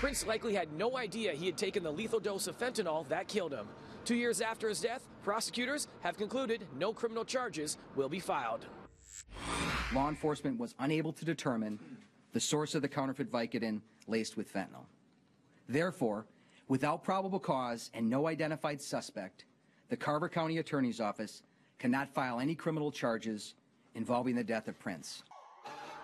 Prince likely had no idea he had taken the lethal dose of fentanyl that killed him. 2 years after his death, prosecutors have concluded no criminal charges will be filed. Law enforcement was unable to determine the source of the counterfeit Vicodin laced with fentanyl. Therefore, without probable cause and no identified suspect, the Carver County Attorney's Office cannot file any criminal charges involving the death of Prince.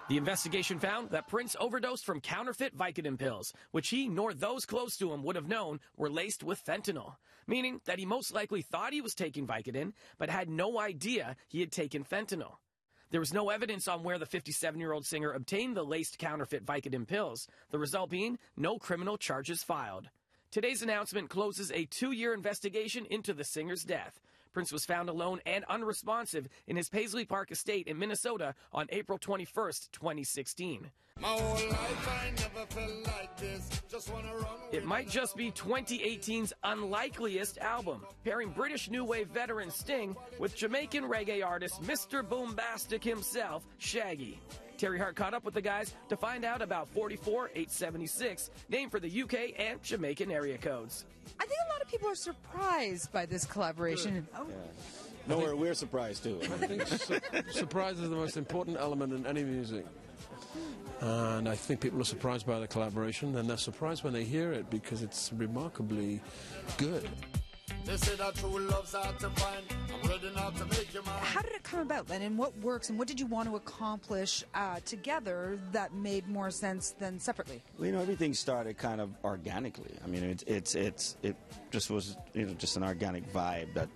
The investigation found that Prince overdosed from counterfeit Vicodin pills, which he nor those close to him would have known were laced with fentanyl, meaning that he most likely thought he was taking Vicodin, but had no idea he had taken fentanyl. There was no evidence on where the 57-year-old singer obtained the laced counterfeit Vicodin pills, the result being no criminal charges filed. Today's announcement closes a 2-year investigation into the singer's death. Prince was found alone and unresponsive in his Paisley Park estate in Minnesota on April 21st, 2016. My whole life I never felt like this. Just wanna run it might just be 2018's unlikeliest album, pairing British new wave veteran Sting with Jamaican reggae artist Mr. Boombastic himself, Shaggy. Terry Hart caught up with the guys to find out about 44876, named for the UK and Jamaican area codes. I think a lot of people are surprised by this collaboration. Yeah. No, we're surprised too. I think surprise is the most important element in any music. And I think people are surprised by the collaboration, and they're surprised when they hear it because it's remarkably good. They say that true love's hard to find. I'm ready now to make you mine. How did it come about then, and what works, and what did you want to accomplish together that made more sense than separately? Well, everything started kind of organically. I mean, it just was just an organic vibe that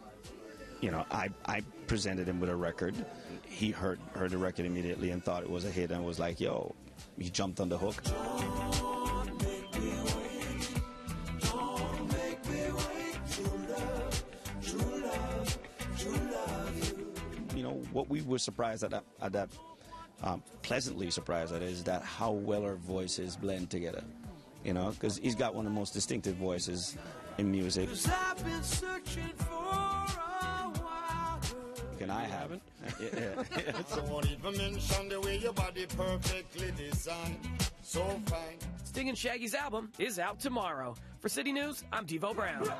I presented him with a record. He heard the record immediately and thought it was a hit and was like, yo, he jumped on the hook. What we were surprised at that pleasantly surprised at is that how well our voices blend together. Because he's got one of the most distinctive voices in music. And I haven't. Don't even mention the way your body perfectly designed. So fine. Sting and Shaggy's album is out tomorrow. For City News, I'm Devo Brown.